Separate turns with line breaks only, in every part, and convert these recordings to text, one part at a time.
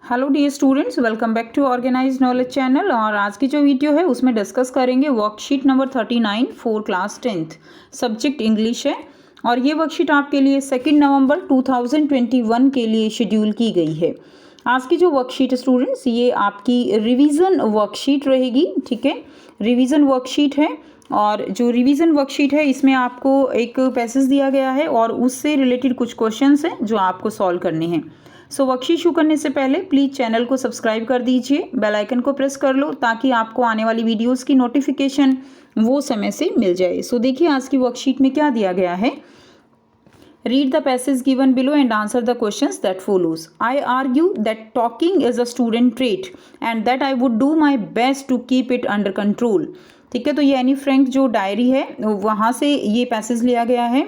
Hello dear students, welcome back to organise knowledge channel. और आज की जो वीडियो है उसमें डिस्कस करेंगे worksheet number 39 for class 10th, subject English है। और ये वर्कशीट आपके लिए 2 नवंबर 2021 के लिए शेड्यूल की गई है। आज की जो वर्कशीट है स्टूडेंट्स, ये आपकी रिवीजन वर्कशीट रहेगी। ठीक है, रिवीजन वर्कशीट है। और जो रिवीजन वर्कशीट है इसमें आपको एक पैसेज दिया गया है और उससे रिलेटेड कुछ क्वेश्चंस हैं जो आपको सॉल्व करने हैं। सो वर्कशीट शुरू करने से पहले प्लीज़ चैनल को सब्सक्राइब कर दीजिए, बेल आइकन को प्रेस कर लो ताकि आपको आने वाली वीडियोस की नोटिफिकेशन वो समय से मिल जाए। सो देखिए आज की वर्कशीट में क्या दिया गया है। Read the passage given below and answer the questions that follows. I argue that talking is a student trait and that I would do my best to keep it under control. ठीक है, तो ये Anne Frank जो diary है वहाँ से ये passage लिया गया है।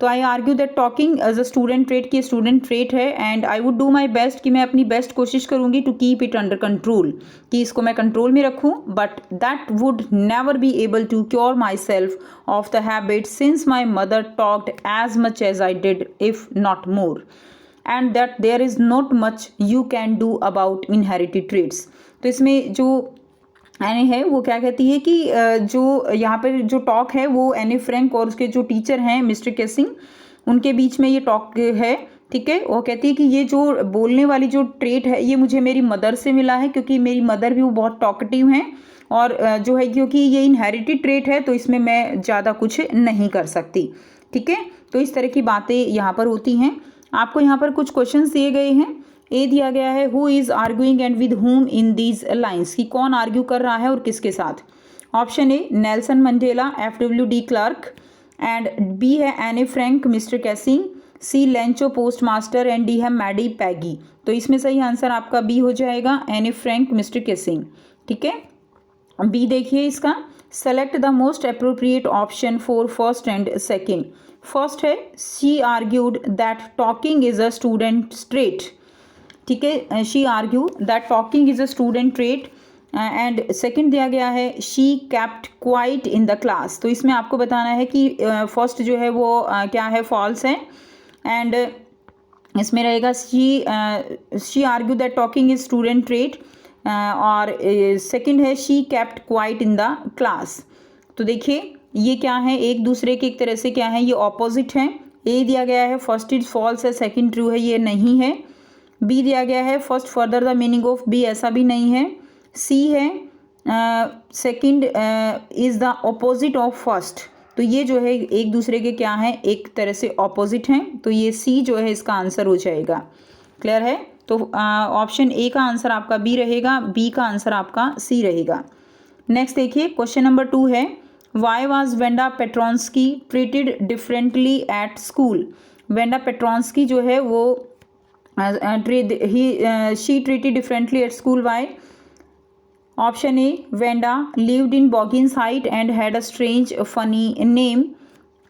तो I argue that talking as a student trait की स्टूडेंट ट्रेट है and I would do my best कि मैं अपनी बेस्ट कोशिश करूँगी to keep it under control, कि इसको मैं कंट्रोल में रखूँ। But that would never be able to cure myself of the habit since my mother talked as much as I did if not more and that there is not much you can do about inherited traits. तो इसमें जो एने है वो क्या कहती है कि जो यहाँ पर जो टॉक है वो एने फ्रैंक और उसके जो टीचर हैं मिस्टर केसिंग, उनके बीच में ये टॉक है। ठीक है, वो कहती है कि ये जो बोलने वाली जो ट्रेट है ये मुझे मेरी मदर से मिला है, क्योंकि मेरी मदर भी वो बहुत टॉकटिव हैं और जो है क्योंकि ये इनहेरिटेड ट्रेट है तो इसमें मैं ज़्यादा कुछ नहीं कर सकती। ठीक है, तो इस तरह की बातें यहाँ पर होती हैं। आपको यहाँ पर कुछ क्वेश्चन दिए गए हैं। ए दिया गया है who is arguing and with whom in these lines, कि कौन आर्ग्यू कर रहा है और किसके साथ। Option A Nelson Mandela, FWD Klerk, and B है Anne Frank, mister Keesing, C Lencho post master, and D है मैडी पैगी। तो इसमें सही आंसर आपका बी हो जाएगा, एने फ्रैंक मिस्टर कैसिंग। ठीक है, बी देखिए इसका, select the most appropriate option for first and second. First है she argued that talking is a student trait. ठीक है, she argue that talking is a student trait. And second दिया गया है she kept quite in the class. तो इसमें आपको बताना है कि फर्स्ट जो है वो क्या है, फॉल्स है। एंड इसमें रहेगा she argue that talking is student trait, और सेकंड है she kept quite in the class. तो देखिए ये क्या है, एक दूसरे के एक तरह से क्या है, ये ऑपोजिट है। ए दिया गया है फर्स्ट इज फॉल्स है, सेकंड ट्रू है, ये नहीं है। बी दिया गया है first further the meaning of B, ऐसा भी नहीं है। सी है second is the opposite of first. तो ये जो है एक दूसरे के क्या है, एक तरह से ऑपोजिट हैं। तो ये सी जो है इसका आंसर हो जाएगा। क्लियर है, तो ऑप्शन ए का आंसर आपका बी रहेगा, बी का आंसर आपका सी रहेगा। नेक्स्ट देखिए क्वेश्चन नंबर 2 है why was Wanda Petronski treated differently at school. Wanda Petronski जो है वो she treated differently at school. Why? Option A, Vanda lived in Boggins Height and had a strange funny name.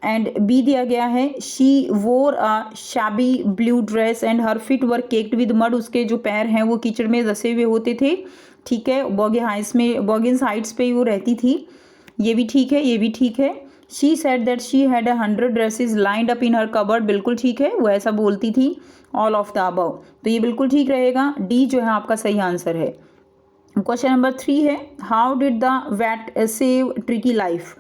And B दिया गया है she wore a shabby blue dress and her feet were caked with mud. उसके जो पैर हैं वो कीचड़ में धसे हुए होते थे। ठीक है, बॉगिन्स हाइट्स पे वो रहती थी। ये भी ठीक है, ये भी ठीक है। She said that she had 100 dresses lined up in her cupboard. बिल्कुल ठीक है, वो ऐसा बोलती थी। ऑल ऑफ द अबव, तो ये बिल्कुल ठीक रहेगा, डी जो है आपका सही आंसर है। क्वेश्चन नंबर 3 है how did the vet save Tricki life.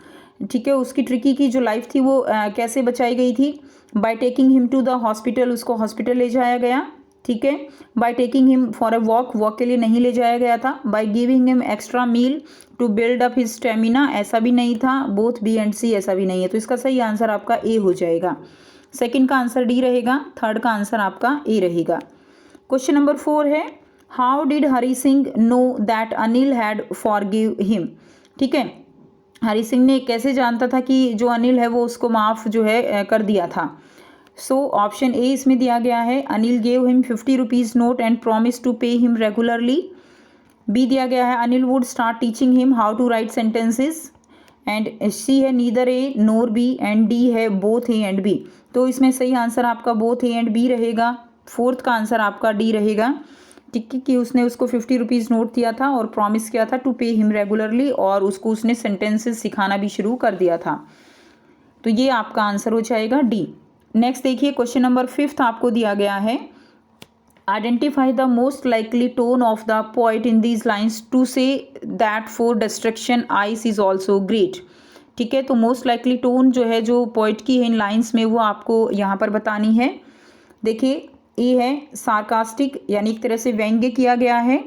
ठीक है, उसकी ट्रिकी की जो लाइफ थी वो कैसे बचाई गई थी। By taking him to the hospital, उसको हॉस्पिटल ले जाया गया। ठीक है, by taking him for a walk के लिए नहीं ले जाया गया था। By giving him extra meal to build up his stamina, ऐसा भी नहीं था। बोथ बी एंड सी, ऐसा भी नहीं है। तो इसका सही आंसर आपका ए हो जाएगा। सेकंड का आंसर डी रहेगा, थर्ड का आंसर आपका ए रहेगा। क्वेश्चन नंबर 4 है how did Hari Singh know that Anil had forgive him. ठीक है, हरी सिंह ने कैसे जानता था कि जो अनिल है वो उसको माफ़ जो है कर दिया था। सो ऑप्शन ए इसमें दिया गया है Anil gave him 50 rupees note and promise to pay him regularly. B दिया गया है Anil would start teaching him how to write sentences. And C है neither A nor B, and D है बोथ ए एंड बी। तो इसमें सही answer आपका both A and B रहेगा। फोर्थ का आंसर आपका डी रहेगा। ठीक है, कि उसने उसको 50 रुपीज़ नोट दिया था और प्रॉमिस किया था टू पे हिम रेगुलरली, और उसको उसने सेंटेंसेस सिखाना भी शुरू कर दिया था। तो ये आपका आंसर हो जाएगा डी। नेक्स्ट देखिए क्वेश्चन नंबर 5 आपको दिया गया है identify the most likely tone of the poet in these lines to say that for destruction ice is also great. ठीक है, तो मोस्ट लाइकली टोन जो है जो पोइट की है इन लाइन्स में वो आपको यहाँ पर बतानी है। देखिए, ए है सार्कास्टिक यानी एक तरह से व्यंग्य किया गया है,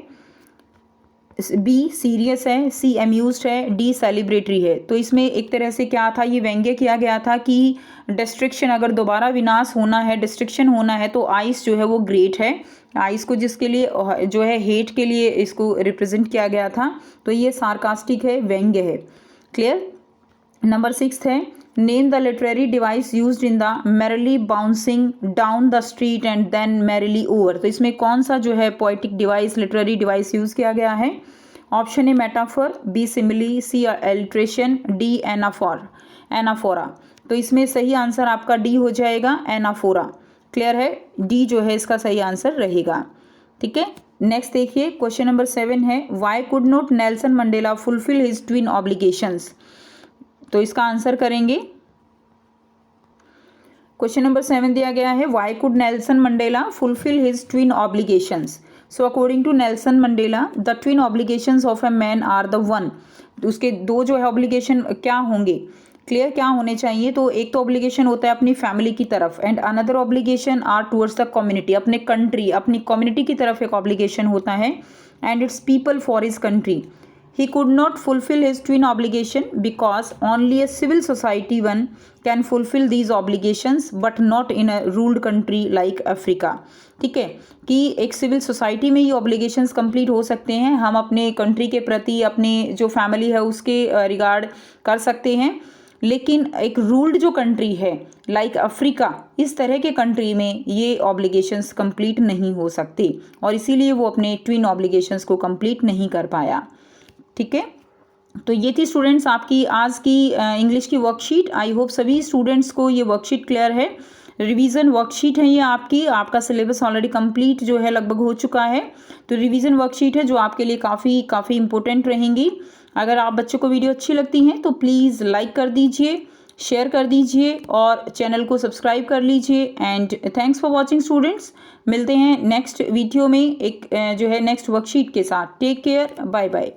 बी सीरियस है, सी अम्यूज्ड है, डी सेलिब्रेटरी है। तो इसमें एक तरह से क्या था, ये व्यंग्य किया गया था कि डिस्ट्रक्शन, अगर दोबारा विनाश होना है, डिस्ट्रक्शन होना है, तो आइस जो है वो ग्रेट है। आइस को जिसके लिए जो है हेट के लिए इसको रिप्रेजेंट किया गया था, तो ये सार्कास्टिक है, व्यंग्य है। क्लियर। नंबर 6 है name the literary device used in the merrily bouncing down the street and then merrily over. तो इसमें कौन सा जो है poetic device, literary device use किया गया है? Option A metaphor, B simile, C alliteration, D anaphora. तो इसमें सही आंसर आपका डी हो जाएगा, एनाफोरा। क्लियर है, डी जो है इसका सही आंसर रहेगा। ठीक है, नेक्स्ट देखिए क्वेश्चन नंबर 7 है why could not Nelson Mandela fulfil his twin obligations. तो इसका आंसर करेंगे, क्वेश्चन नंबर 7 दिया गया है why could Nelson Mandela fulfil his twin obligations. So according to Nelson Mandela the twin obligations of a man are the one. उसके दो जो है ऑब्लिगेशन क्या होंगे, क्लियर क्या होने चाहिए? तो एक तो ऑब्लिगेशन होता है अपनी फैमिली की तरफ, and another obligation are towards the community, अपने कंट्री, अपनी कम्युनिटी की तरफ एक ऑब्लिगेशन होता है, and its people for his country. He could not fulfill his twin obligation because only a civil society one can fulfill these obligations but not in a ruled country like Africa। ठीक है, कि एक civil society में ये obligations complete हो सकते हैं, हम अपने कंट्री के प्रति, अपने जो फैमिली है उसके रिगार्ड कर सकते हैं, लेकिन एक रूल्ड जो कंट्री है लाइक अफ्रीका, इस तरह के कंट्री में ये ऑब्लिगेशंस कंप्लीट नहीं हो सकते, और इसीलिए वो अपने ट्विन ऑब्लिगेशंस को कंप्लीट नहीं कर पाया। ठीक है, तो ये थी स्टूडेंट्स आपकी आज की इंग्लिश की वर्कशीट। आई होप सभी स्टूडेंट्स को ये वर्कशीट क्लियर है। रिवीजन वर्कशीट है ये आपकी, आपका सिलेबस ऑलरेडी कंप्लीट जो है लगभग हो चुका है, तो रिवीजन वर्कशीट है जो आपके लिए काफ़ी इंपॉर्टेंट रहेंगी। अगर आप बच्चों को वीडियो अच्छी लगती हैं तो प्लीज़ लाइक कर दीजिए, शेयर कर दीजिए और चैनल को सब्सक्राइब कर लीजिए। And thanks for watching students. मिलते हैं नेक्स्ट वीडियो में एक जो है नेक्स्ट वर्कशीट के साथ। Take care, bye bye.